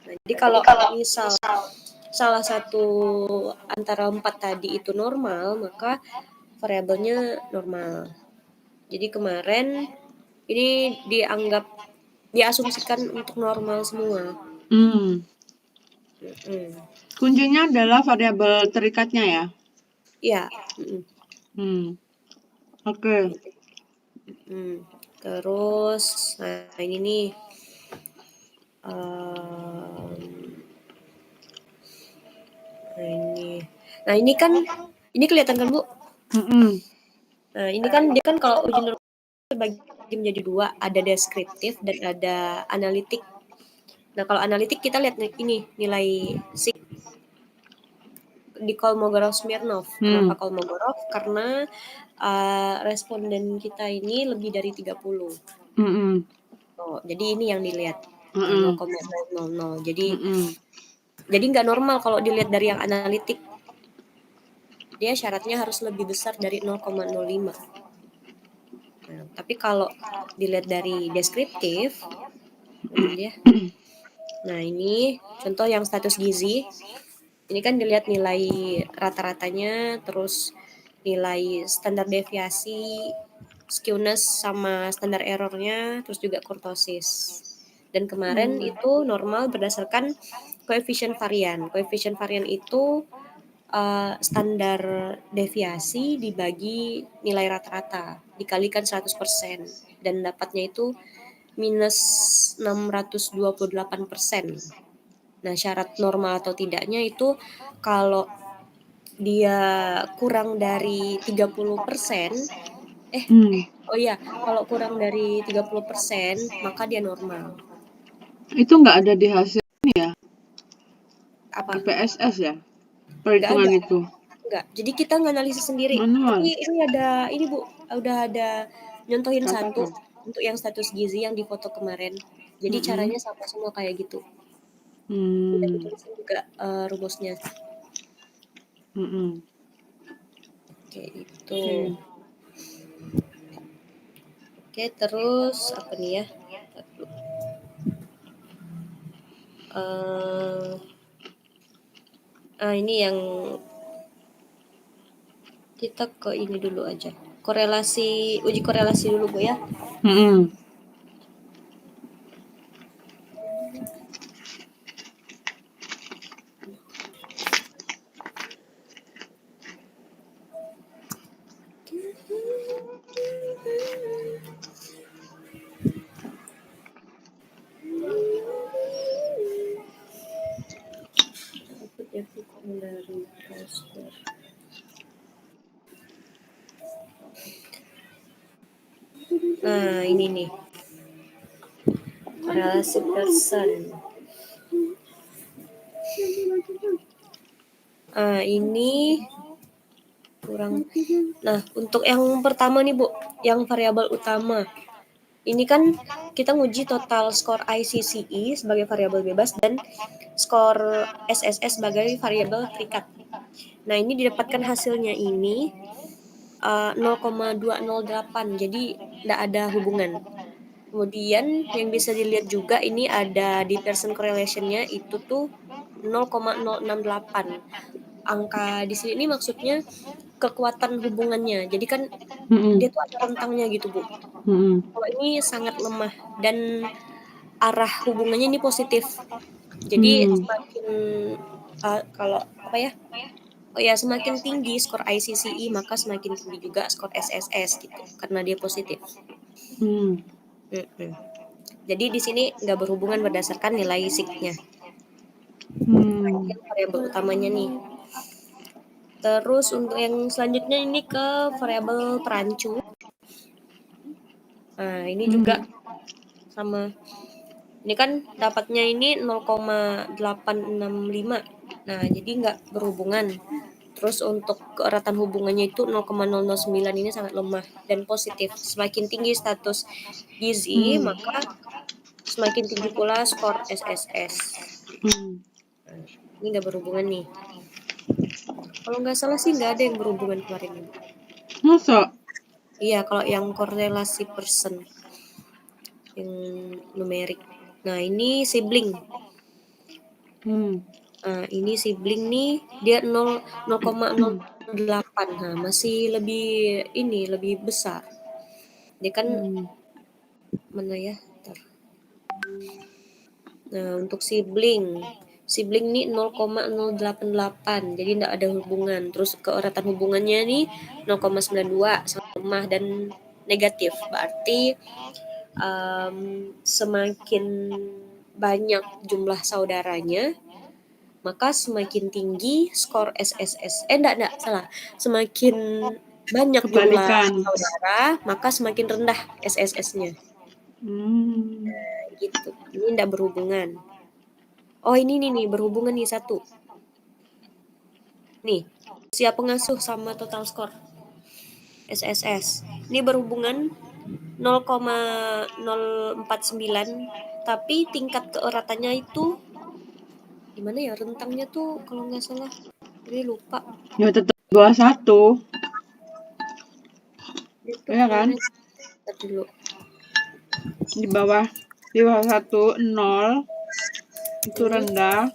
Nah, jadi kalau misal salah satu antara 4 tadi itu normal, maka variabelnya normal. Jadi kemarin ini diasumsikan untuk normal semua. Hmm. Mm-mm. Kuncinya adalah variabel terikatnya ya. Iya. Oke. Terus, nah ini nih. Em, nah ini kan, ini kelihatan kan Bu? Nah ini kan dia kan kalau uji normal terbagi menjadi 2, ada deskriptif dan ada analitik. Nah kalau analitik kita lihat ini nilai di Kolmogorov-Smirnov. Kenapa Kolmogorov? Karena responden kita ini lebih dari 30. Oh, jadi ini yang dilihat 0,000. Jadi nggak normal kalau dilihat dari yang analitik. Dia syaratnya harus lebih besar dari 0,05. Nah, tapi kalau dilihat dari deskriptif, nah ini contoh yang status gizi. Ini kan dilihat nilai rata-ratanya, terus nilai standar deviasi, skewness sama standar errornya, terus juga kurtosis. Dan kemarin itu normal berdasarkan koefisien varian. Koefisien varian itu standar deviasi dibagi nilai rata-rata, dikalikan 100%. Dan dapatnya itu minus 628%. Nah, syarat normal atau tidaknya itu kalau dia kurang dari 30%, oh iya, kalau kurang dari 30%, maka dia normal. Itu nggak ada di hasil ini ya? Apa? Di PSS ya? Nggak Perhitungan ada. itu. Enggak. Jadi kita nganalisis sendiri. Manual. Tapi ini ada, ini Bu, udah ada nyontohin Apa satu tuh? untuk yang status gizi yang difoto kemarin. Jadi caranya sama semua kayak gitu. Udah ditulisin juga rumusnya. Kayak gitu. Oke, terus apa nih ya? Ini yang kita ke ini dulu aja. Uji korelasi dulu Bu ya. Nah, ini nih. Korelasi Pearson. Ini kurang. Nah, untuk yang pertama nih Bu, yang variabel utama. Ini kan kita nguji total skor ICCE sebagai variabel bebas dan skor SSS sebagai variabel terikat. Nah, ini didapatkan hasilnya ini 0,208, jadi tidak ada hubungan. Kemudian yang bisa dilihat juga ini ada di Pearson correlation-nya itu tuh 0,068. Angka di sini maksudnya kekuatan hubungannya. Jadi kan dia tuh ada rentangnya gitu, Bu. Kalau ini sangat lemah dan arah hubungannya ini positif. Jadi semakin kalau apa ya? Oh ya, semakin tinggi skor ICCE maka semakin tinggi juga skor SSS gitu karena dia positif. Jadi di sini nggak berhubungan berdasarkan nilai SIG-nya. Ini variabel utamanya nih. Terus untuk yang selanjutnya ini ke variabel perancu. Nah, ini juga sama. Ini kan dapatnya ini 0,865. Nah, jadi nggak berhubungan. Terus untuk keeratan hubungannya itu 0,009 ini sangat lemah dan positif. Semakin tinggi status gizi, maka semakin tinggi pula skor SSS. Nah, ini nggak berhubungan nih. Kalau nggak salah sih nggak ada yang berhubungan kemarin ini. Masa? Iya, kalau yang korelasi Pearson, yang numerik. Nah, ini sibling. Ini sibling nih, dia 0,08. Nah, masih lebih besar. Dia kan mana ya? Bentar. Nah, untuk sibling nih 0,088. Jadi tidak ada hubungan. Terus keeratan hubungannya nih 0,92 sama lemah dan negatif. Berarti semakin banyak jumlah saudaranya, maka semakin tinggi skor SSS. Enggak, salah. Semakin banyak jumlah Kebalikan. saudara, maka semakin rendah SSS-nya. Gitu. Ini enggak berhubungan. Oh, ini nih berhubungan nih satu. Nih, usia pengasuh sama total skor SSS. Ini berhubungan 0,049, tapi tingkat keeratannya itu gimana ya, rentangnya tuh kalau nggak salah. Ini lupa. Ya tetap di bawah 1. Itu Iya kan? kemarin dulu. Di bawah 1, 0 itu rendah.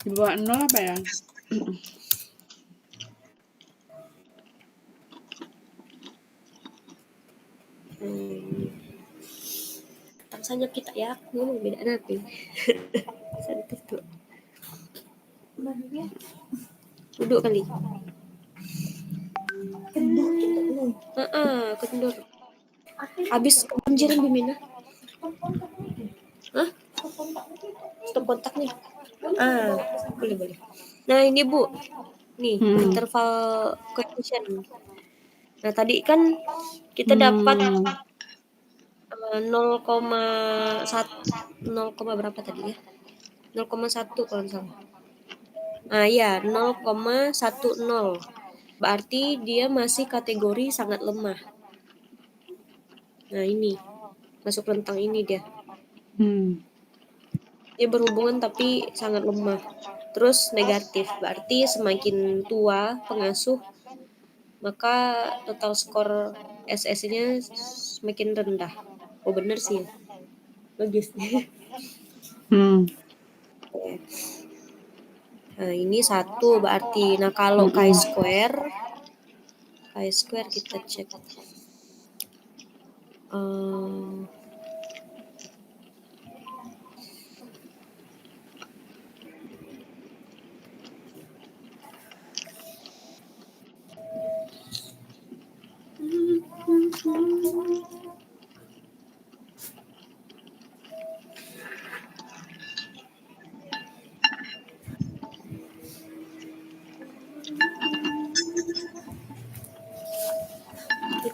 Di bawah 0 apa ya? Tangsanya kita ya, ngomong beda nanti. Santai tuh. Duduk kali. Kendur. Habis kebanjiran Bimina. Hah? Stop kontak nih. Boleh. Nah, ini Bu. Nih, interval coefficient. Nah, tadi kan kita dapat 0,1 berapa tadi ya? 0,1 kalau nggak salah. Ya, 0,10. Berarti dia masih kategori sangat lemah. Nah, ini masuk rentang ini dia. Dia berhubungan tapi sangat lemah. Terus negatif, berarti semakin tua pengasuh, maka total skor SS-nya semakin rendah. Oh, bener sih ya. Logis. Nah, ini 1 berarti. Nah, kalau chi-square kita cek.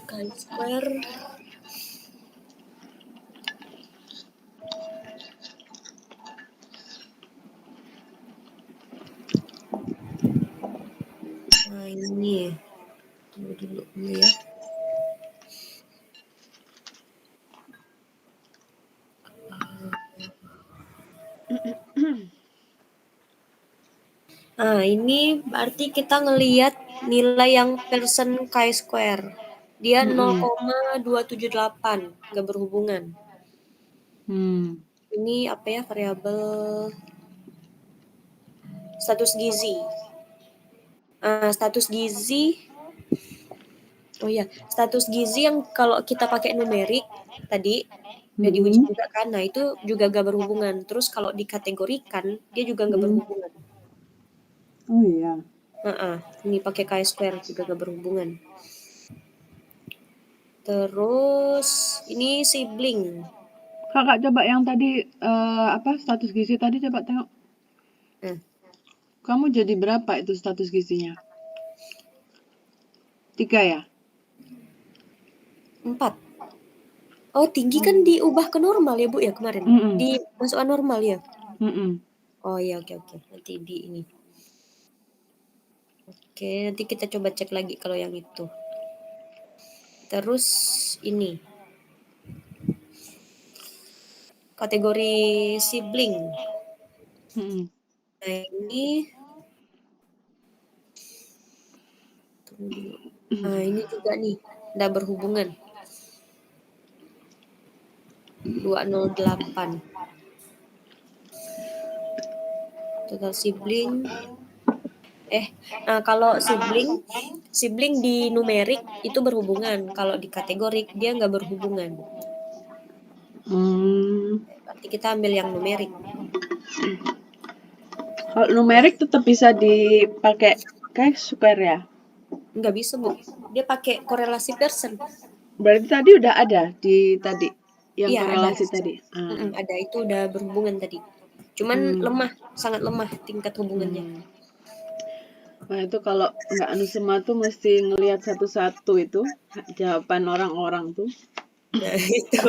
Chi-square nah ini tunggu dulu ya. Ini berarti kita ngelihat nilai yang persen chi-square. Dia 0,278, nggak berhubungan. Ini apa ya, variabel status gizi. Status gizi. Oh ya, status gizi yang kalau kita pakai numerik tadi udah diuji juga kan. Nah, itu juga gak berhubungan. Terus kalau dikategorikan dia juga gak berhubungan. Oh iya. Ini pakai chi-square juga gak berhubungan. Terus ini sibling. Kakak coba yang tadi status gizi tadi coba tengok. Kamu jadi berapa itu status gizinya? 3 ya? 4. Oh, tinggi kan diubah ke normal ya, Bu ya kemarin? Dimasukkan normal ya? Oh iya, oke. Nanti di ini. Oke, nanti kita coba cek lagi kalau yang itu. Terus ini. Kategori sibling. Nah, ini ini juga nih, nggak berhubungan. 208. Total sibling. Kalau sibling di numerik itu berhubungan. Kalau di kategorik dia nggak berhubungan. Berarti kita ambil yang numerik. Kalau numerik tetap bisa dipakai kayak square ya? Nggak bisa, Bu. Dia pakai korelasi Pearson. Berarti tadi udah ada di tadi yang Iya, korelasi ada. tadi. Ada, itu udah berhubungan tadi. Cuman lemah, sangat lemah tingkat hubungannya. Nah itu kalau nggak anu semua tuh mesti ngelihat satu-satu itu jawaban orang-orang tuh. Nah, itu.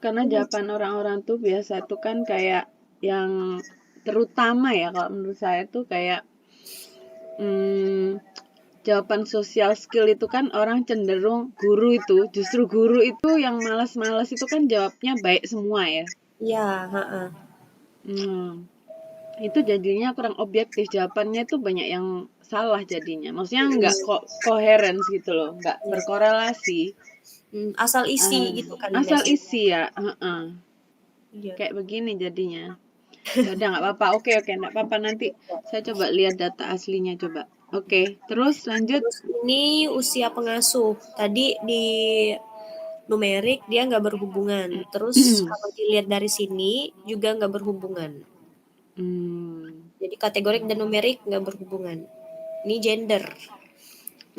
Karena jawaban orang-orang tuh biasa tuh kan kayak yang terutama ya kalau menurut saya tuh kayak jawaban social skill itu kan orang cenderung guru itu, justru guru itu yang malas-malas itu kan jawabnya baik semua ya. Iya, Itu jadinya kurang objektif, jawabannya tuh banyak yang salah jadinya. Maksudnya nggak coherence gitu loh, nggak berkorelasi. Asal isi gitu kali Asal biasanya. isi ya, Iya. kayak begini jadinya. Ya udah nggak apa-apa, oke nggak apa-apa, nanti saya coba lihat data aslinya coba. Oke, terus lanjut. Terus ini usia pengasuh. Tadi di numerik dia nggak berhubungan. Terus kalau dilihat dari sini juga nggak berhubungan. Jadi kategorik dan numerik nggak berhubungan. Ini gender.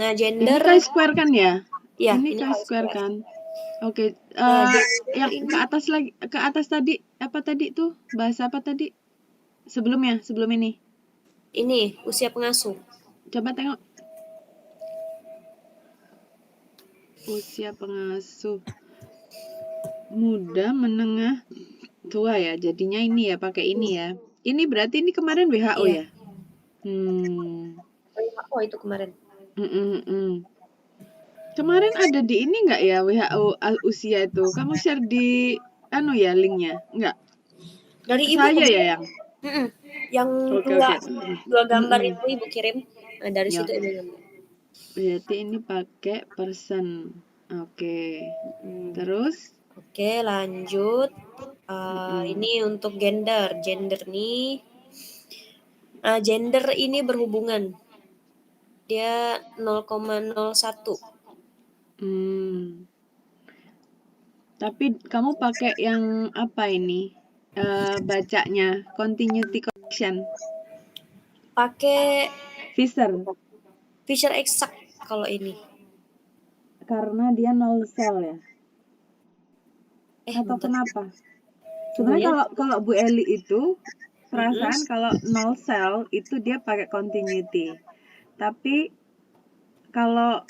Nah, Ini gender chi-square kan ya? ya, Ini ini chi-square kan? Oke, Nah, gender yang ini ke atas tadi apa tadi tuh? Bahasa apa tadi? Sebelumnya, sebelum ini. usia pengasuh. Coba tengok. Usia pengasuh muda, menengah, tua ya. Jadinya ini ya pakai ini ya. Ini berarti ini kemarin WHO Iya. ya? WHO itu kemarin. Kemarin ada di ini nggak ya WHO usia itu? Kamu share di anu ya linknya? Nggak? Dari ibu Saya kemarin. ya yang? Yang Oke. dua gambar itu ibu kirim. Nah, dari Ya. situ ibu gambar. Berarti ini pakai person. Oke. Terus? Oke, lanjut. Ini untuk gender. Gender nih. Gender ini berhubungan. Dia 0,01. Tapi kamu pakai yang apa ini? Bacanya continuity correction. Pakai Fisher exact kalau ini. karena dia null cell ya. Atau bentar. kenapa? Tunggu ya. Sebenarnya kalau Bu Eli itu perasaan kalau null cell itu dia pakai continuity. Tapi kalau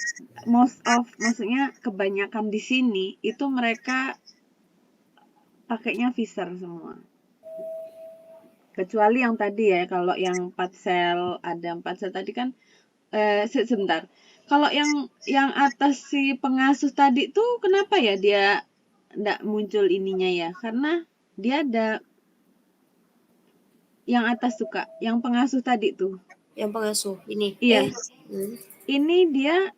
maksudnya kebanyakan di sini itu mereka pakainya Fisher semua. Kecuali yang tadi ya, kalau yang 4 sel, ada 4 sel tadi kan sebentar. Kalau yang atas si pengasuh tadi tuh kenapa ya dia enggak muncul ininya ya? Karena dia ada yang atas suka, yang pengasuh tadi tuh. Yang pengasuh ini. Iya. Ini dia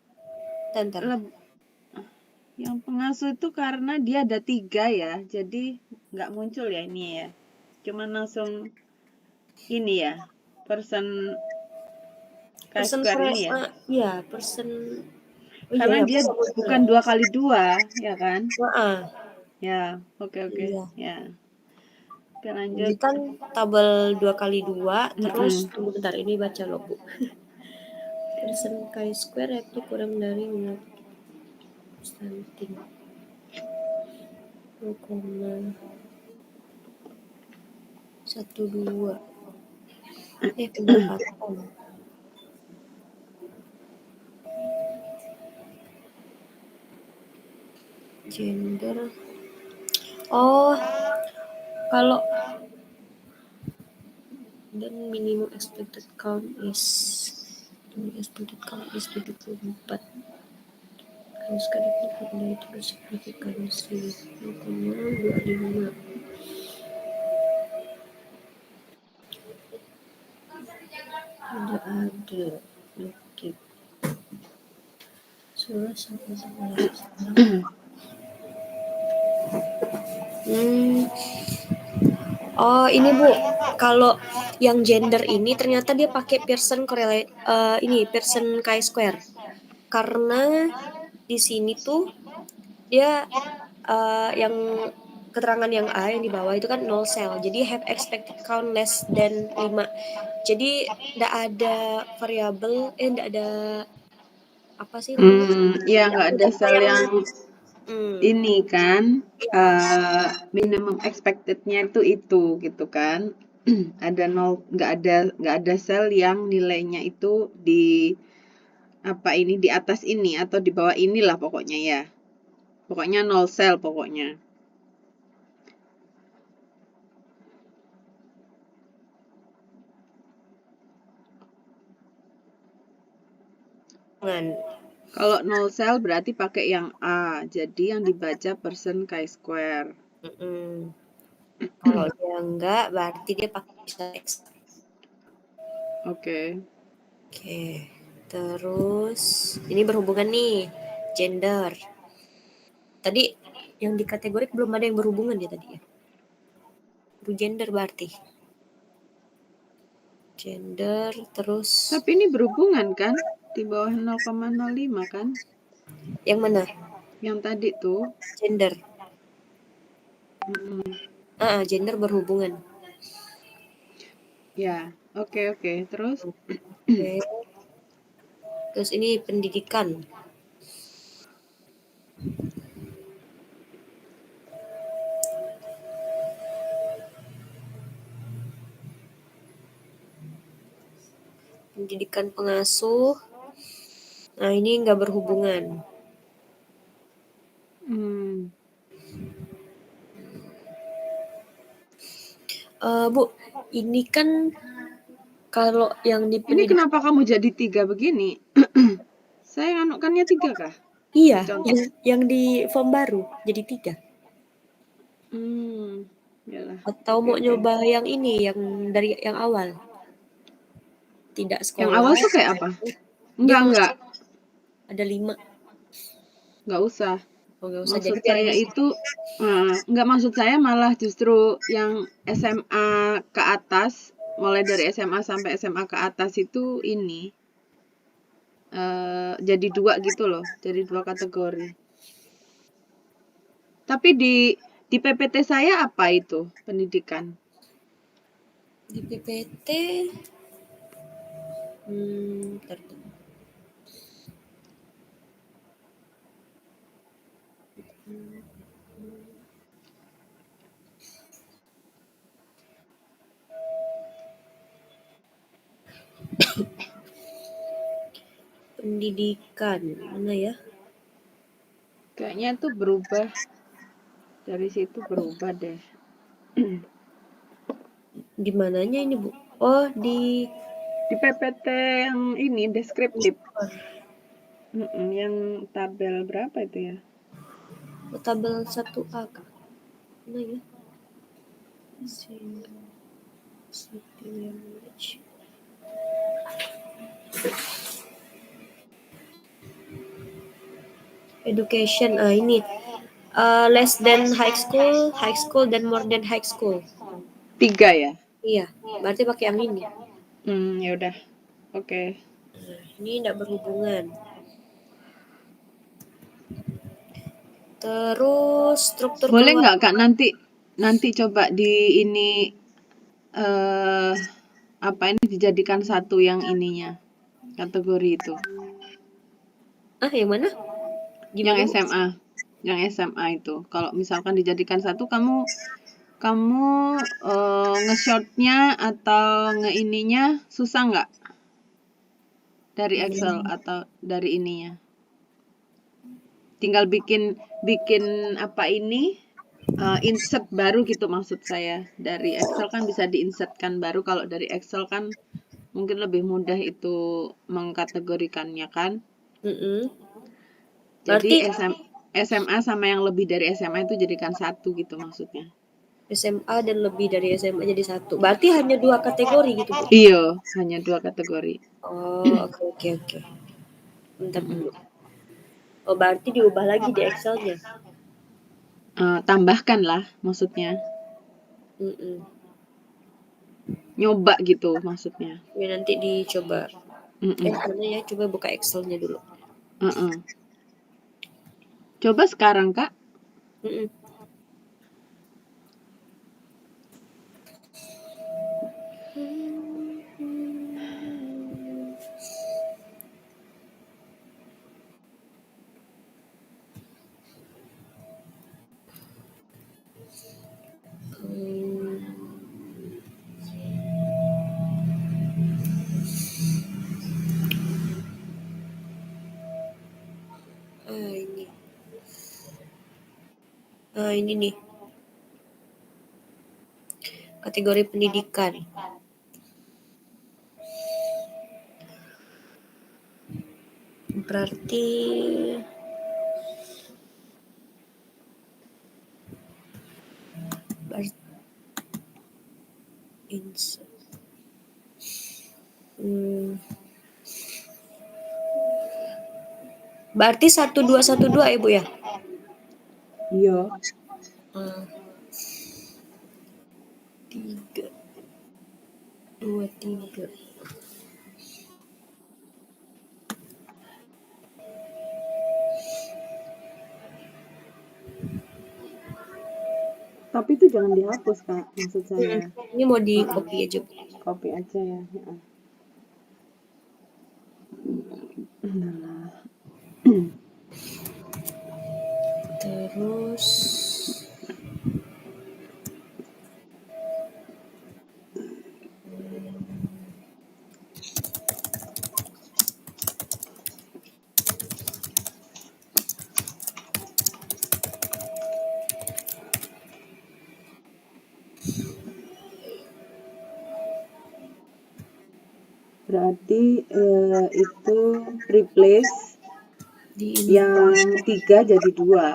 yang pengasuh itu karena dia ada 3 ya, jadi nggak muncul ya ini ya. Cuman langsung ini ya, person ini ya. Iya, person. Karena dia bukan 2 kali 2, ya kan? Ya, oke. Iya. Ya. Oke, lanjut. Ini kan tabel 2 kali 2, terus tunggu bentar, ini baca loh, Bu. Person chi-square itu kurang dari stunting. 0,12. Pendapatan. Gender. Kalau dan minimum expected count is 74. Harus kadang dari terus signifikansi 0,25. Tidak ada. Oke. Surat sampai Oh, ini Bu, kalau yang gender ini ternyata dia pakai Pearson Pearson chi-square. Karena di sini tuh dia yang keterangan yang A yang di bawah itu kan null cell. Jadi have expected count less than 5. Jadi enggak ada variabel, enggak ada apa sih namanya? Ya Enggak nggak ada ada data sel yang yang ini kan, Iya. minimum expected-nya itu gitu kan. Ada nggak ada sel yang nilainya itu di di atas ini atau di bawah inilah pokoknya ya. Pokoknya nol sel pokoknya. Kalau nol sel berarti pakai yang A. Jadi yang dibaca Pearson chi-square. Kalau dia enggak, berarti dia pakai X. Oke. Oke. Terus ini berhubungan nih gender. Tadi yang di kategori belum ada yang berhubungan ya tadi ya. Baru gender berarti. Gender terus. Tapi ini berhubungan kan? Di bawah 0,05 kan? Yang mana? Yang tadi tuh. Gender. Gender berhubungan. Ya, oke. Terus? Oke. Terus ini pendidikan. Pendidikan pengasuh. Nah, ini nggak berhubungan. Bu, ini kan kalau yang di Ini kenapa kamu jadi 3 begini? Saya nganukannya 3 kah? Iya, Contoh. yang di form baru jadi 3. Yalah. Atau mau nyoba yang ini, yang dari yang awal? Tidak sekolah. Yang awal tuh kayak apa? Enggak. Ada 5. Nggak usah. Nggak usah. Maksud Jadi saya itu, nggak, maksud saya malah justru yang SMA ke atas, mulai dari SMA sampai SMA ke atas itu ini, jadi 2 gitu loh, jadi 2 kategori. Tapi di PPT saya apa itu pendidikan? Di PPT, pendidikan mana ya? Kayaknya tuh berubah, dari situ berubah deh. Di mananya ini Bu? Oh, di PPT yang ini deskriptif. Yang tabel berapa itu ya? tabel 1A kah? Mana ya? Education, ini less than high school, dan more than high school. 3 ya? Iya, berarti pakai yang ini. Ya udah. Oke. Ini tidak berhubungan. Terus struktur. Boleh nggak Kak nanti coba di ini ini dijadikan satu yang ininya kategori itu. Yang mana? Gimana? Yang SMA. Yang SMA itu. Kalau misalkan dijadikan satu, kamu nge-shortnya atau nge-ininya susah nggak? Dari Excel atau dari ininya? Tinggal bikin insert baru gitu maksud saya. Dari Excel kan bisa diinsertkan baru, kalau dari Excel kan mungkin lebih mudah itu mengkategorikannya kan. Jadi SMA sama yang lebih dari SMA itu jadikan satu gitu maksudnya. SMA dan lebih dari SMA jadi satu. Berarti hanya 2 kategori gitu Bu? Iya, hanya 2 kategori. Oh, oke. Bentar dulu. Oh, berarti diubah lagi di Excel-nya? Tambahkan lah maksudnya. Nyoba gitu maksudnya. Ya nanti dicoba. Mm-mm. Mana ya? Coba buka Excelnya dulu. Mm-mm. Coba sekarang, Kak. Mm-mm. Ini. Ini nih. Kategori pendidikan. Berarti berarti 1212 Ibu ya? Iya. 3 2 3. Tapi itu jangan dihapus, Kak. Maksud saya. Ini mau di copy aja, Bu. Copy aja ya. Ya. Terus Berarti itu replace di ini. yang 3 jadi 2.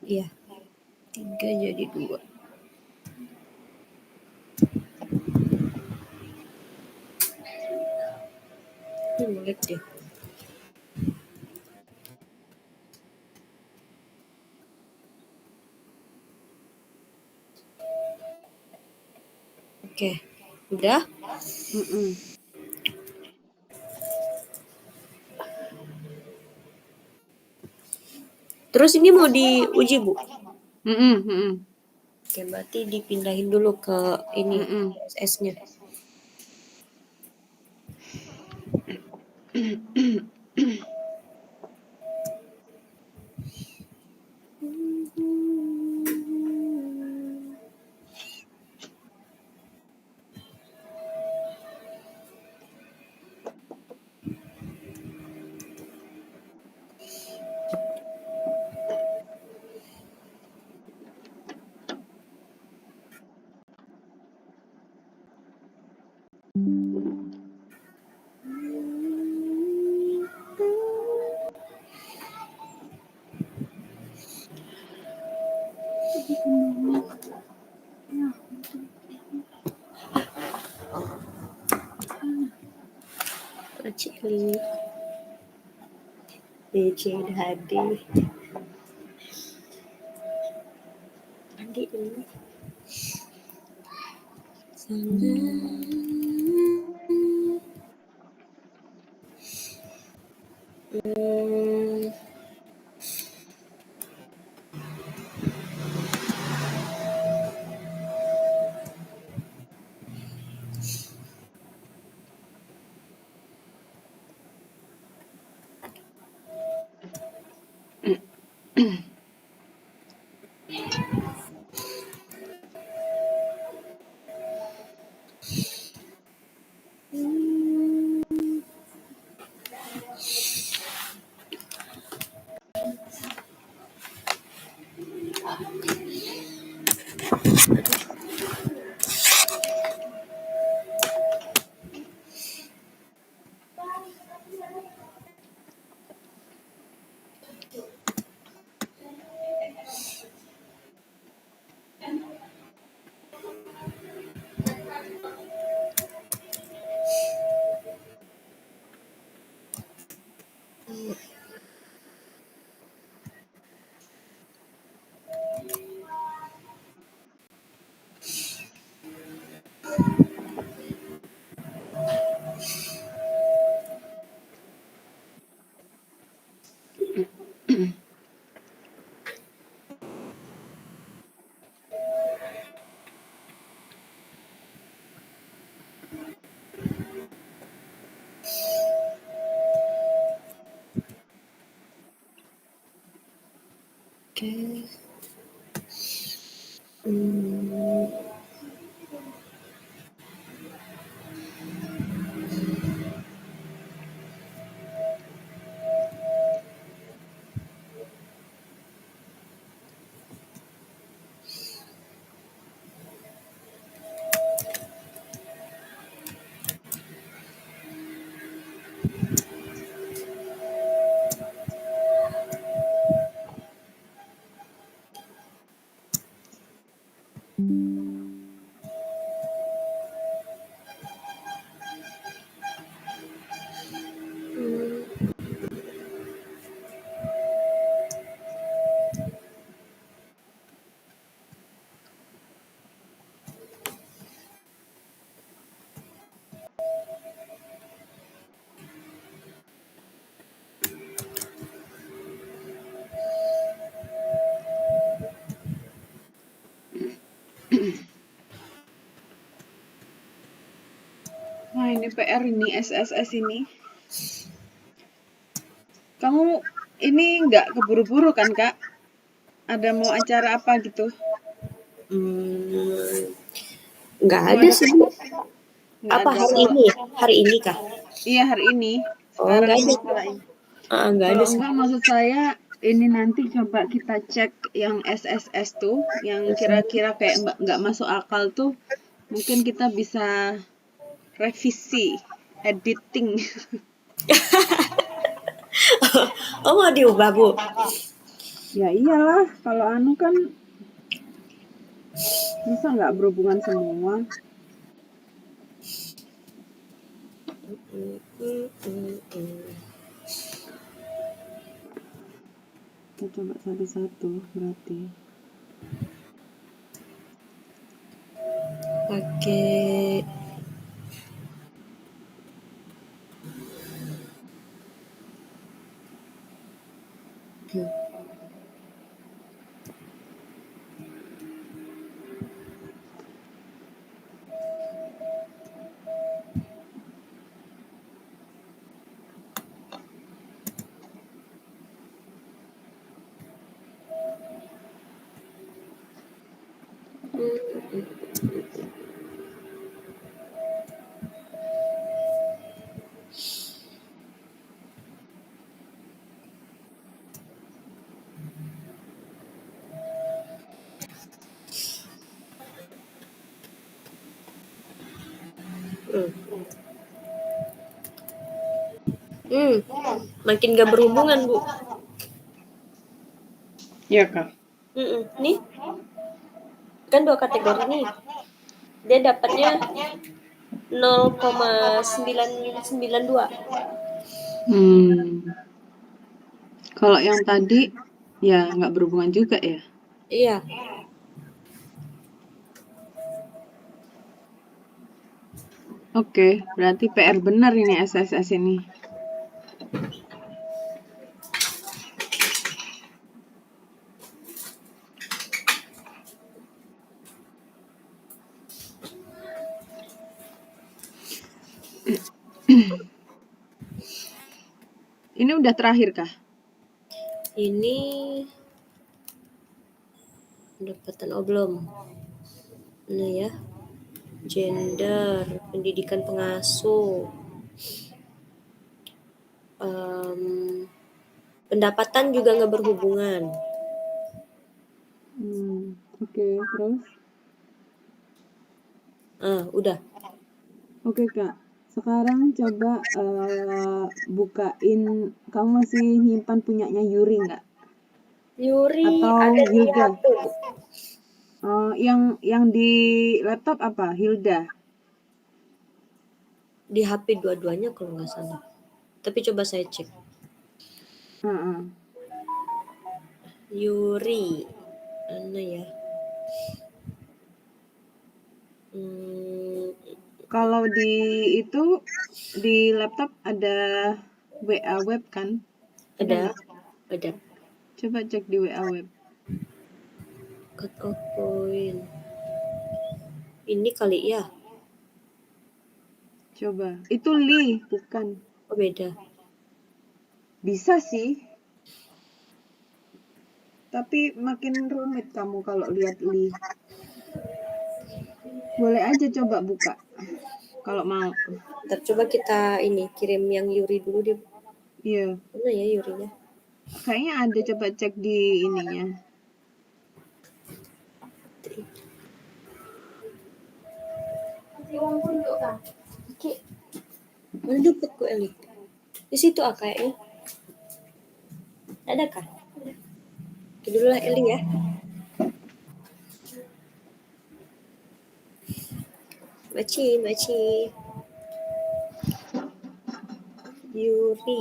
Iya. 3 jadi 2. Lihat deh. Oke. Udah? Mm-mm. Terus ini mau diuji, Bu? Mm-mm. Mm-mm. Oke, berarti dipindahin dulu ke ini Mm-mm. CSS-nya. Cili. DC Hadi. Andi ini. Oke. Hmm. Wah, ini PR ini, SSS ini. Kamu ini nggak keburu-buru kan, Kak? Ada mau acara apa gitu? Nggak Mau ada ada sih, Bu. nggak Apa ada hari kalau ini? Hari ini kah? iya hari ini Oh, sekarang nggak ini ada. setelah ini. Nggak ada Kalau sih. enggak maksud saya ini nanti coba kita cek yang SSS tuh yang kira-kira kayak nggak masuk akal tuh mungkin kita bisa revisi editing. Oh, mau diubah, Bu? Ya iyalah kalau anu kan masa nggak berhubungan semua. Kita coba satu-satu berarti. Pakai makin gak berhubungan, Bu. Iya kak. Nih, kan 2 kategori nih. Dia dapatnya 0,992. Kalau yang tadi ya nggak berhubungan juga ya. Iya. Oke, berarti PR benar ini SSS ini. Ini udah terakhir kah? Ini pendapatan belum. Nah ya. Gender, pendidikan pengasuh. Pendapatan juga nggak berhubungan. Oke, terus? Udah. Oke kak, sekarang coba bukain, kamu masih nyimpan punyanya Yuri nggak? Yuri Atau ada di Hilda? HP. Yang di laptop apa? Hilda? Di HP dua-duanya kalau nggak salah. Tapi coba saya cek. Yuri. Mana ya? Kalau di laptop ada WA web kan? Ada. Coba cek di WA web. Cut off point. Ini kali ya. Coba. Itu Lee, bukan. Beda. Bisa sih. tapi makin rumit kamu kalau lihat Lee. Boleh aja coba buka kalau mau. Ntar coba kita ini kirim yang Yuri dulu deh. Iya. Mana ya Yurinya? Kayaknya ada, coba cek di ininya. Mana dapat kok Eli? Di situ kayaknya. Ada kah? Oke dulu lah Eli ya. Maci. Yuri.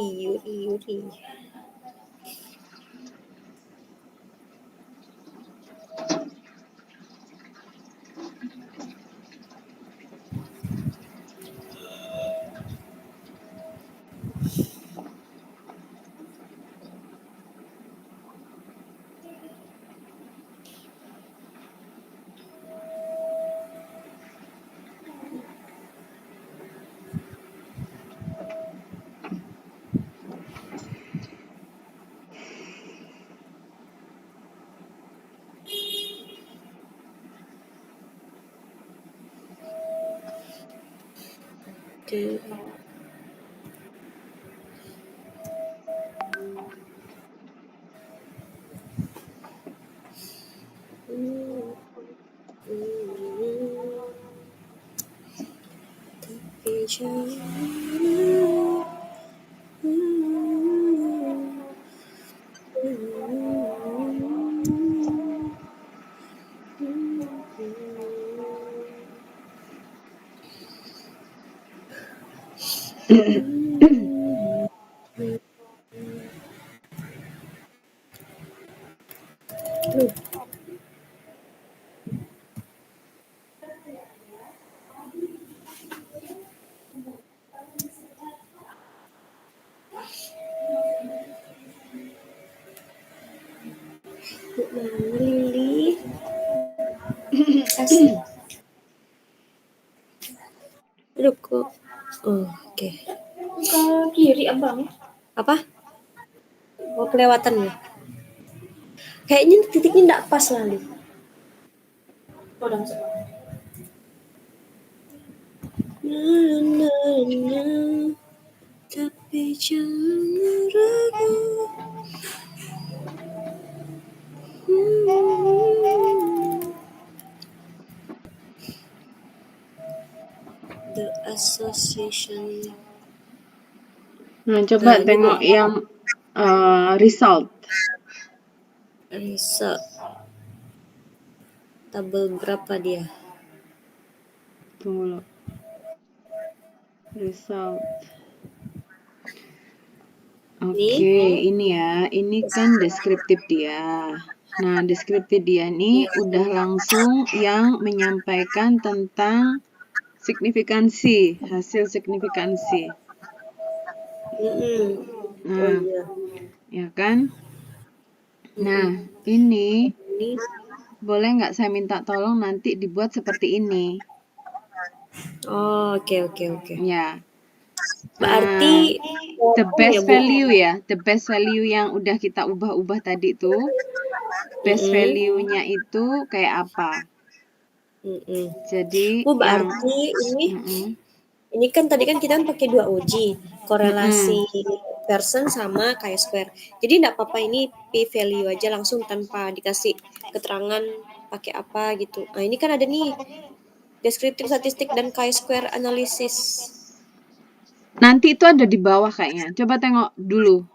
Oke. Tapi Lili. Asik. Aduh kok. Oh, oke. Ke kiri abang. Apa? Oh kelewatan ya. Kayaknya titiknya enggak pas Lali. Oh, udah masuk. Tapi jangan ragu. The Association. Nah, coba tengok yang result. Tabel berapa dia? Tunggu lo. Result. Oke, ini ya. Ini kan deskriptif dia. Nah, deskriptif dia ini udah langsung yang menyampaikan tentang signifikansi, hasil signifikansi. Nah, Oh iya. ya kan? Nah, ini boleh nggak saya minta tolong nanti dibuat seperti ini? Oh, oke. Ya. Berarti the best value ya, the best value yang udah kita ubah-ubah tadi tuh, best value-nya itu kayak apa? Jadi berarti ini kan tadi kan kita pakai 2 uji, korelasi Pearson sama chi-square. Jadi enggak apa-apa ini p value aja langsung tanpa dikasih keterangan pakai apa gitu. Nah, ini kan ada nih deskriptif statistik dan chi-square analysis. Nanti itu ada di bawah kayaknya. Coba tengok dulu,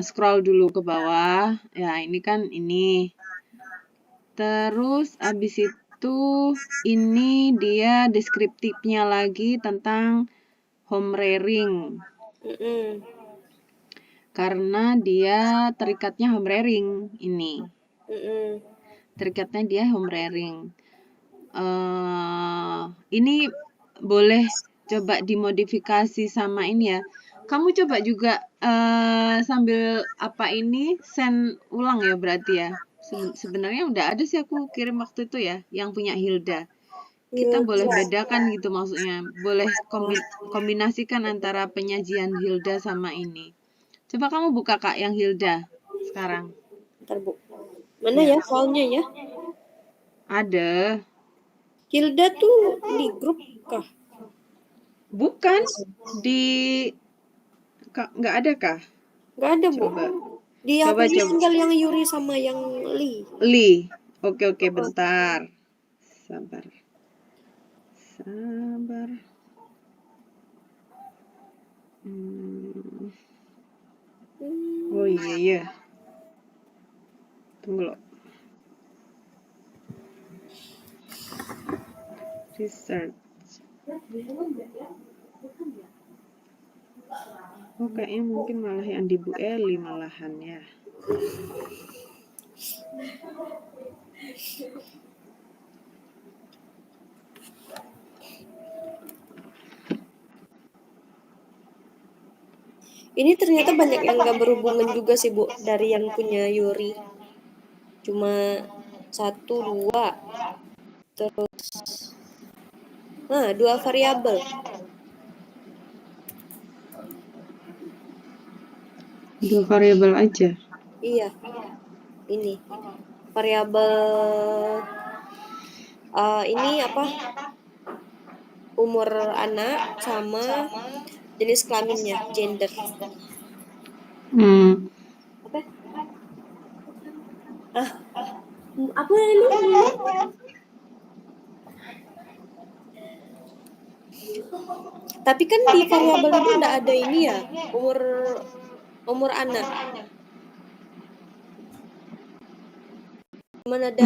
scroll dulu ke bawah. Ya, ini kan ini. Terus abis itu ini dia deskriptifnya lagi tentang home rearing. Karena dia terikatnya home rearing ini. Terikatnya dia home rearing. Ini boleh coba dimodifikasi sama ini ya. Kamu coba juga sambil apa ini send ulang ya berarti ya. Sebenarnya udah ada sih aku kirim waktu itu ya, yang punya Hilda. Kita boleh bedakan gitu maksudnya. Boleh kombinasikan antara penyajian Hilda sama ini. Coba kamu buka Kak yang Hilda sekarang. Ntar Bu. Mana ya filenya ya? Ada. Hilda tuh di grup kah? Bukan di nggak ada kah? Nggak ada, Bu. Coba. Di Coba aku ini coba. tinggal yang Yuri sama yang Lee. Li. Oke, bentar. Sabar. Oh iya. Tunggu loh. Research. Oh, kayaknya mungkin malah yang di Bu Eli malahan ya. Ini ternyata banyak yang nggak berhubungan juga sih, Bu, dari yang punya Yuri. Cuma 1, 2. Terus 2 variabel. Dua variabel aja. Iya. Ini. Variabel ini apa? Umur anak sama jenis kelaminnya, gender. Apa? Apa ini? Tapi kan di variabel itu enggak ada ini ya, umur anak. Cuman ada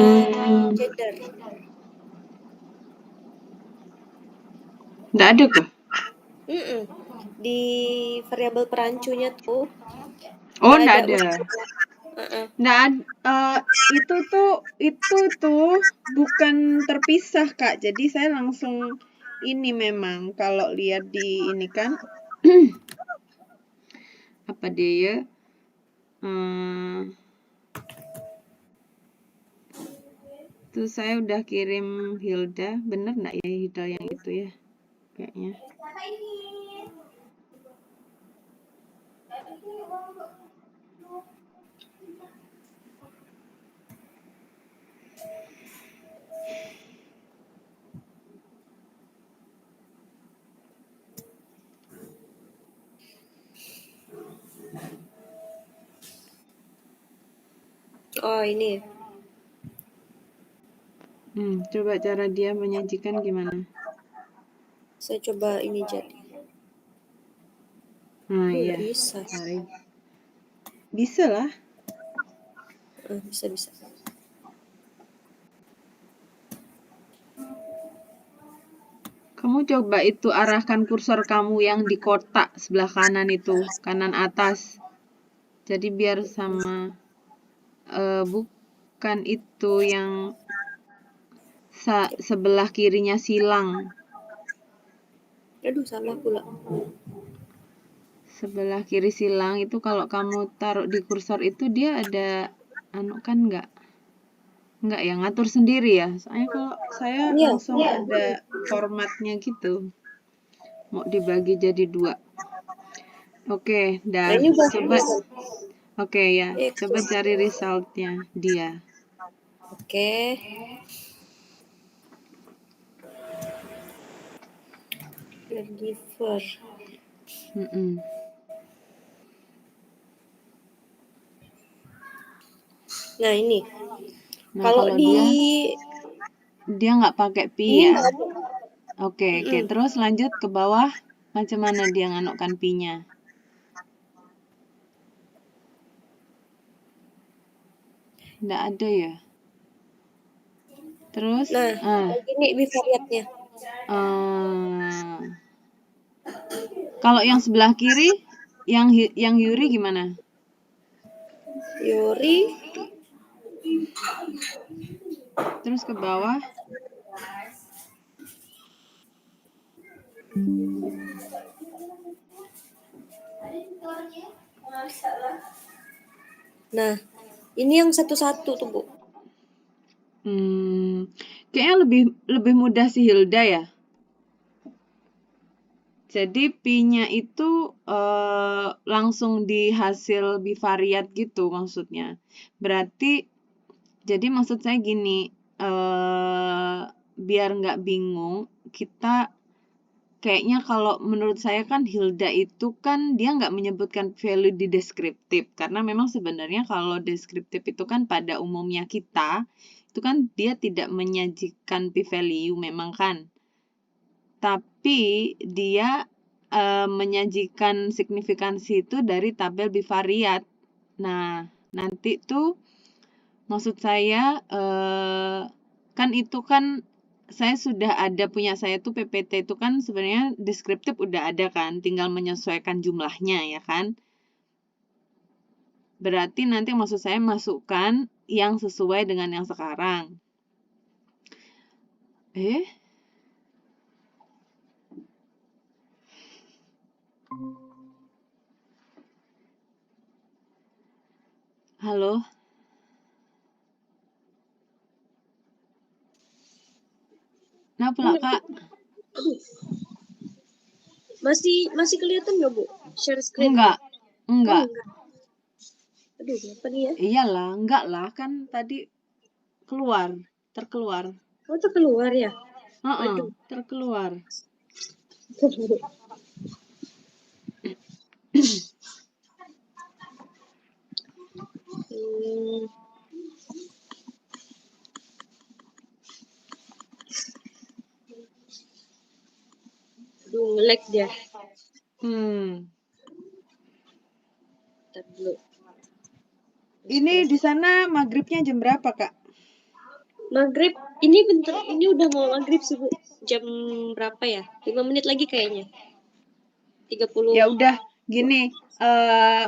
gender. Nggak ada kah? Di variabel perancunya tuh Oh, nggak nggak ada. ada. Nah, itu tuh bukan terpisah, Kak. Jadi saya langsung ini memang kalau lihat di ini kan apa dia tuh saya udah kirim Hilda, bener nggak ya Hilda yang itu ya? Kayaknya. Oh, ini. Coba cara dia menyajikan gimana? Saya coba ini jadi. Iya. Bisa. Bisa lah. Bisa. Kamu coba itu arahkan kursor kamu yang di kotak sebelah kanan itu, kanan atas. Jadi biar sama bukan itu yang sebelah kirinya silang. Aduh, salah pula. Sebelah kiri silang itu kalau kamu taruh di kursor itu dia ada kan enggak ya, ngatur sendiri ya. Soalnya kalau saya langsung ada formatnya gitu. Mau dibagi jadi 2. Oke, dan coba. Oke ya, coba cari resultnya dia. Oke. Giver. Nah, ini. Kalau dia nggak pakai pi ya. Oke, terus lanjut ke bawah. Macam mana dia nganukkan pi-nya? Nggak ada ya. Terus ini bivariatnya. Kalau yang sebelah kiri, yang Yuri gimana? Yuri. Terus ke bawah. Nah, ini yang satu-satu tuh, Bu. Kayaknya lebih mudah si Hilda ya. Jadi pi-nya itu langsung di hasil bivariat gitu maksudnya. Berarti Jadi maksud saya gini, biar nggak bingung, kita kayaknya kalau menurut saya kan Hilda itu kan dia nggak menyebutkan value di deskriptif, karena memang sebenarnya kalau deskriptif itu kan pada umumnya kita, itu kan dia tidak menyajikan p-value memang kan. Tapi dia menyajikan signifikansi itu dari tabel bivariat. Nah, nanti tuh maksud saya kan itu kan saya sudah ada punya saya tuh PPT itu kan sebenarnya deskriptif udah ada kan, tinggal menyesuaikan jumlahnya ya kan. Berarti nanti maksud saya masukkan yang sesuai dengan yang sekarang. Halo? Nah, pula Kak. Aduh. Masih kelihatan nggak Bu? Share screen? Enggak. Oh, enggak. Aduh, apa nih ya? Iyalah, enggak lah, kan tadi terkeluar. Oh, terkeluar ya? Aduh, terkeluar. Aduh, nge-lag dia. Ntar dulu. Ini di sana maghribnya jam berapa, Kak? Maghrib, ini bentar, ini udah mau maghrib sih Bu. Jam berapa ya? 5 menit lagi kayaknya. 30. Ya udah, gini,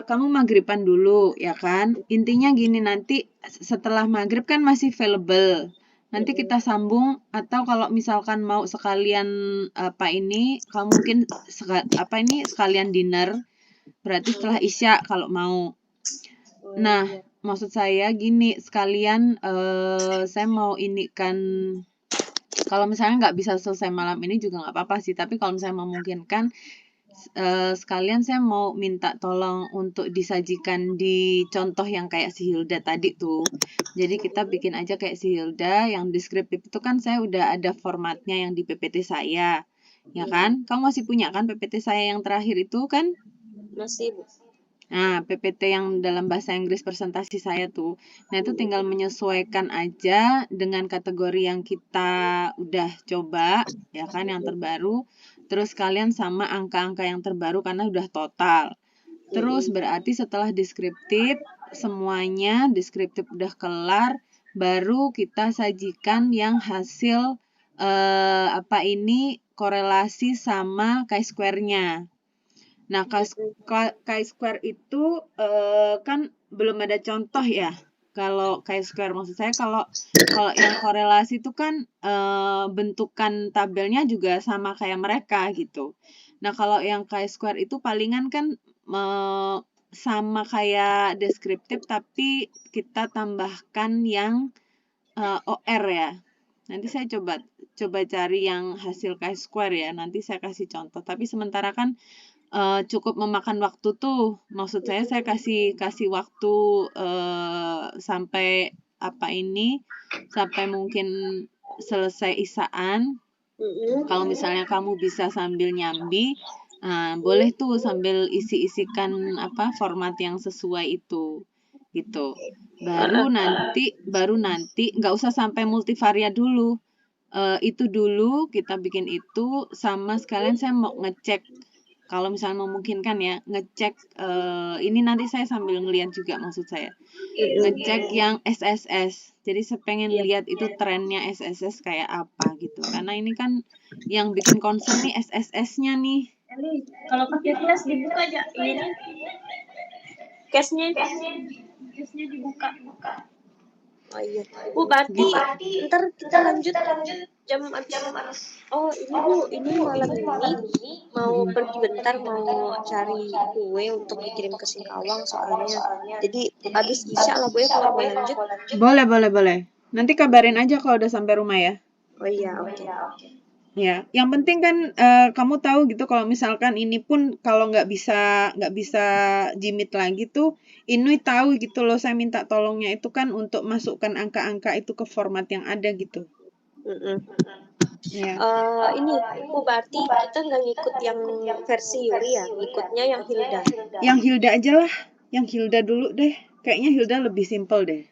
kamu maghriban dulu ya kan? Intinya gini, nanti setelah maghrib kan masih available. Nanti kita sambung, atau kalau misalkan mau sekalian kamu mungkin sekalian dinner, berarti setelah Isya kalau mau. Nah, maksud saya gini, sekalian saya mau kan, kalau misalnya nggak bisa selesai malam ini juga nggak apa-apa sih, tapi kalau misalnya memungkinkan, sekalian saya mau minta tolong untuk disajikan di contoh yang kayak si Hilda tadi tuh. Jadi kita bikin aja kayak si Hilda, yang deskriptif itu kan saya udah ada formatnya yang di PPT saya. Ya kan? Kamu masih punya kan PPT saya yang terakhir itu kan? Masih, Bu. Nah, PPT yang dalam bahasa Inggris presentasi saya tuh. Nah, itu tinggal menyesuaikan aja dengan kategori yang kita udah coba, ya kan, yang terbaru. Terus kalian sama angka-angka yang terbaru karena udah total. Terus berarti setelah deskriptif, semuanya deskriptif udah kelar, baru kita sajikan yang hasil korelasi sama chi-square-nya. Nah, chi-square itu kan belum ada contoh ya. Kalau chi-square maksud saya kalau yang korelasi itu kan bentukan tabelnya juga sama kayak mereka gitu. Nah, kalau yang chi-square itu palingan kan sama kayak deskriptif tapi kita tambahkan yang OR ya. Nanti saya coba cari yang hasil chi-square ya. Nanti saya kasih contoh. Tapi sementara kan cukup memakan waktu tuh. Maksud saya kasih waktu sampai sampai mungkin selesai isaan. Kalau misalnya kamu bisa sambil nyambi, boleh tuh sambil isi-isikan format yang sesuai itu, gitu. Baru nanti nggak usah sampai multivariat dulu. Itu dulu kita bikin itu, sama sekalian saya mau ngecek kalau misalnya memungkinkan ya, ngecek ini nanti saya sambil ngeliat juga maksud saya. Ngecek yang SSS. Jadi saya pengen lihat itu trennya SSS kayak apa gitu. Karena ini kan yang bikin concern nih SSS-nya nih. Kalau pakai cash dibuka aja ini. Cashnya dibuka. Oh iya. Bu, berarti ntar kita lanjut jam abis. Oh ini Bu, ini malam ini mau pergi bentar, mau cari kue untuk dikirim ke Singkawang soalnya. Jadi abis Isya lah Bu ya kalau mau lanjut. Boleh. Nanti kabarin aja kalau udah sampai rumah ya. Oh iya, oke. Ya, yang penting kan kamu tahu gitu kalau misalkan ini pun kalau nggak bisa jimit lagi tuh Inui tahu gitu loh, saya minta tolongnya itu kan untuk masukkan angka-angka itu ke format yang ada gitu. Ya. Ini berarti kita nggak ngikut yang versi Yuri ya, ngikutnya yang Hilda. Yang Hilda aja lah, yang Hilda dulu deh. Kayaknya Hilda lebih simple deh.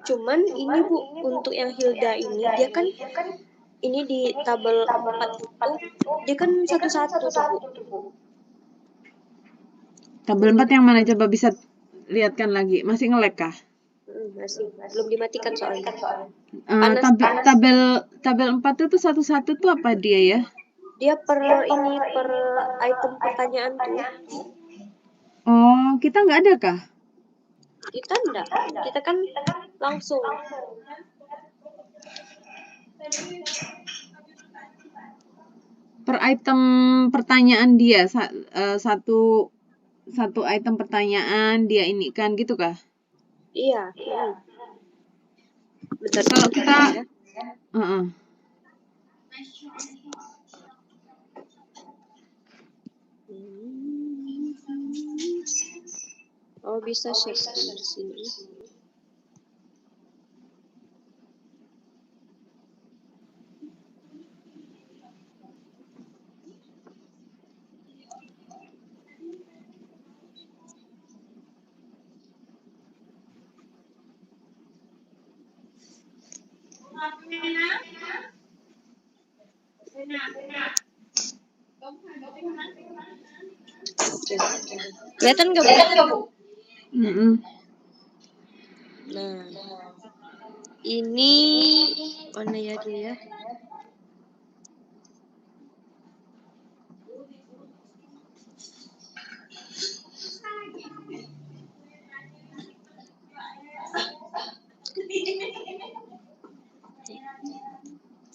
Cuman ini Bu, untuk yang Hilda ini dia kan ini di tabel 4 itu dia kan satu-satu tuh Bu. Tabel 4 yang mana coba bisa lihatkan lagi. Masih nge-lag kah? Masih belum dimatikan soalnya. Tabel 4 itu satu-satu tuh apa dia ya? Dia per item pertanyaan tuh. Oh, kita nggak ada kah? Kita enggak. Kita kan langsung. Per item pertanyaan dia satu item pertanyaan dia ini kan gitu kah? Iya. Betul. Kalau kita Oh, bisa share screen di sini. Kelihatan nggak Bu? Nah, ini mana ya dia?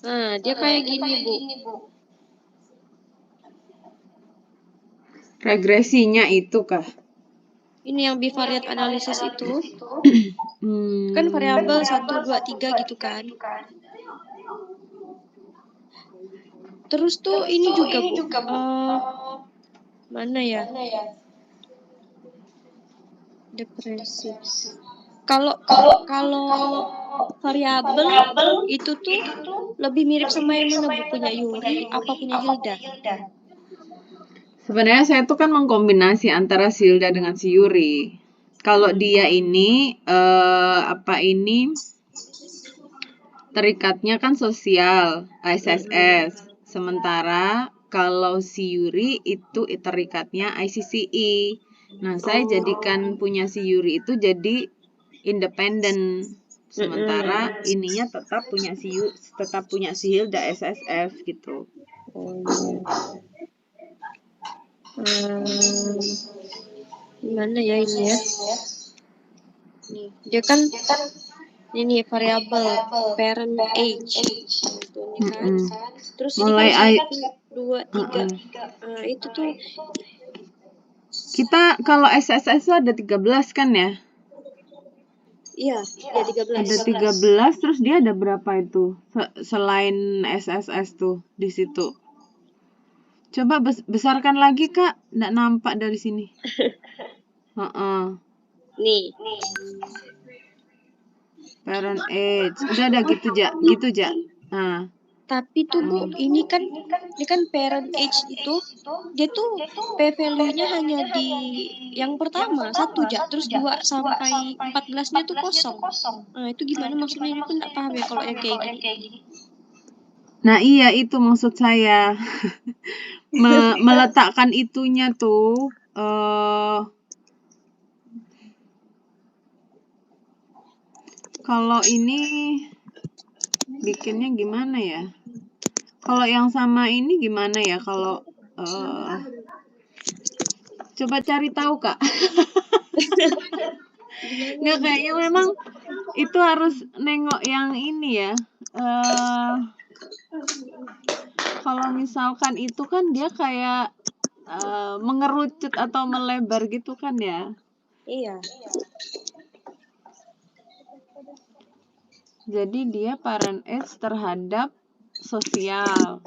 Nah, dia kayak gini Bu. Regresinya itu kah? Ini yang bivariate analysis itu. Kan variabel 1, 2, 3 gitu kan. Terus tuh ini juga Bu. Mana ya? Depresi. Kalau variabel itu tuh lebih mirip sama yang mana Bu, punya Yuri apa punya Hilda? Sebenarnya saya tuh kan mengkombinasi antara si Hilda dengan si Yuri. Kalau dia ini terikatnya kan sosial, SSS. Sementara kalau si Yuri itu terikatnya ICCE. Nah, saya jadikan punya si Yuri itu jadi independen. Sementara ininya tetap punya si Hilda SSF gitu. Gimana ya ini ya? Nih, dia kan ini variabel parent age. Ini kan. Terus mulai ini kan 1, 2, 3. Itu tuh kita kalau SSS itu ada 13 kan ya? Iya, 13. Ada 13, terus dia ada berapa itu? Selain SSS tuh di situ. Coba besarkan lagi, Kak. Nggak nampak dari sini. Nih. Parent age. Udah gitu, Ja. Nah. Tapi tuh Bu, ini kan parent age itu dia tuh P value-nya hanya di yang pertama 1 Ja, terus 2 sampai 14-nya tuh kosong. Nah, itu gimana maksudnya? Ini pun enggak paham ya kalau yang kayak gini. Nah, iya itu maksud saya. Meletakkan itunya tuh kalau ini bikinnya gimana ya? Kalau yang sama ini gimana ya? Kalau coba cari tahu, Kak. Nggak, kayaknya memang itu harus nengok yang ini ya. Kalau misalkan itu kan dia kayak mengerucut atau melebar gitu kan ya. Iya. Jadi dia parent age terhadap sosial.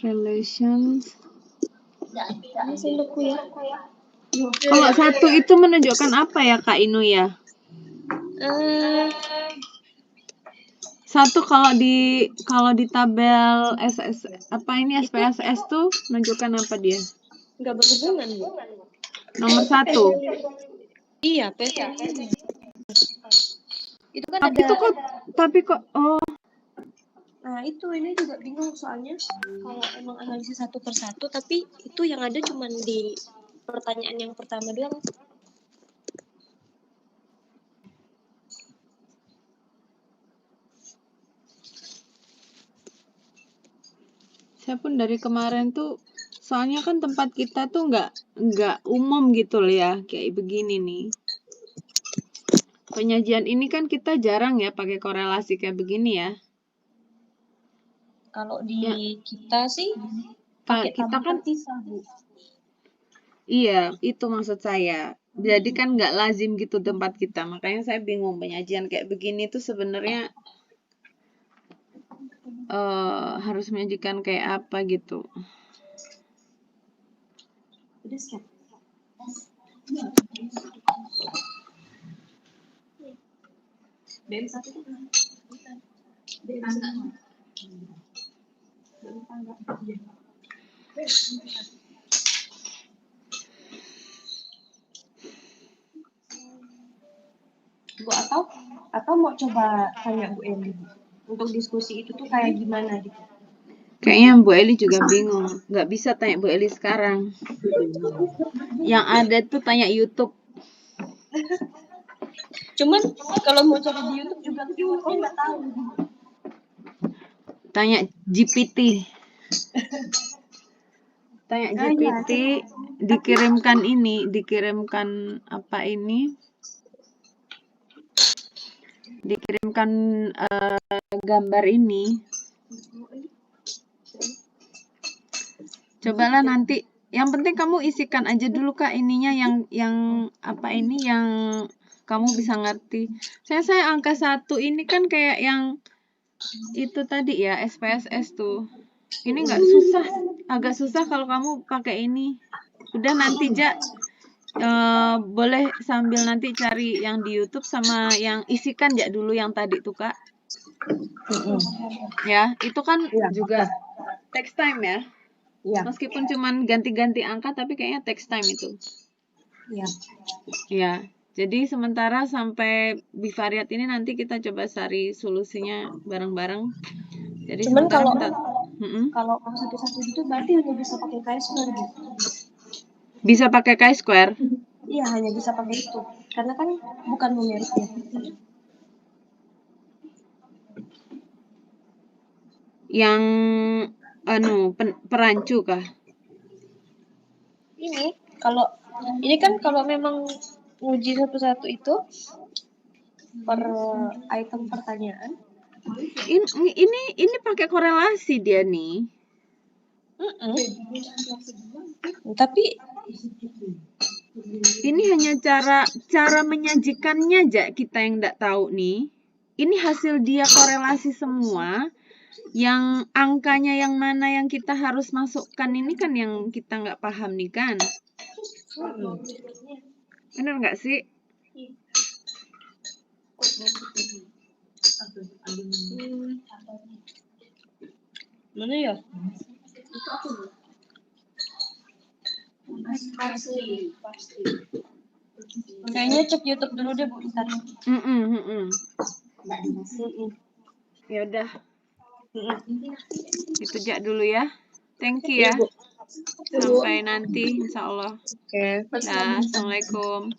Relations. Kalau satu itu menunjukkan apa ya Kak Inu ya? Satu kalau di tabel SPSS tuh menunjukkan apa dia? Nggak berhubungan, Bu. Nomor 1. Iya, PSS. Itu kan tapi kok Nah, ini juga bingung soalnya kalau emang analisis satu per satu, tapi itu yang ada cuma di pertanyaan yang pertama doang. Saya pun dari kemarin tuh, soalnya kan tempat kita tuh nggak umum gitu loh ya, kayak begini nih. Penyajian ini kan kita jarang ya pakai korelasi kayak begini ya. Kalau di kita sih pakai kita kan terpisah, Bu. Iya, itu maksud saya. Jadi kan nggak lazim gitu tempat kita, makanya saya bingung penyajian kayak begini tuh sebenarnya harus menyajikan kayak apa gitu. Udah siap. BM 1 itu BM 1. Bu, atau mau coba tanya Bu Eli untuk diskusi itu tuh kayak gimana gitu. Kayaknya Bu Eli juga bingung, nggak bisa tanya Bu Eli sekarang. Yang ada tuh tanya YouTube. Cuman kalau mau cari di YouTube juga keywordnya nggak tahu. Tanya GPT. Tanya GPT, dikirimkan apa ini? Dikirimkan gambar ini. Cobalah nanti. Yang penting kamu isikan aja dulu Kak ininya yang apa ini yang kamu bisa ngerti. Saya angka 1 ini kan kayak yang itu tadi ya, SPSS tuh. Ini nggak susah, agak susah kalau kamu pakai ini. Udah nanti boleh sambil nanti cari yang di YouTube sama yang isikan dulu yang tadi tuh Kak. Ya, itu kan juga text time ya. Meskipun cuman ganti-ganti angka tapi kayaknya text time itu. Iya. Ya. Jadi sementara sampai bivariat ini nanti kita coba cari solusinya bareng-bareng. Jadi cuman kalau kalau satu-satu itu berarti hanya bisa pakai chi-square gitu. Bisa pakai chi-square? Iya, hanya bisa pakai itu. Karena kan bukan numerik ya. Yang perancu kah? Ini kan kalau memang uji satu-satu itu per item pertanyaan. Ini pakai korelasi dia nih. Tapi ini hanya cara menyajikannya aja kita yang nggak tahu nih. Ini hasil dia korelasi semua. Yang angkanya yang mana yang kita harus masukkan ini kan yang kita nggak paham nih kan. Benar nggak sih? Mana ya? Kayaknya cek YouTube dulu deh Bu. Ya udah. Itu aja dulu ya. Thank you ya. Sampai nanti insya Allah. Oke. Assalamualaikum.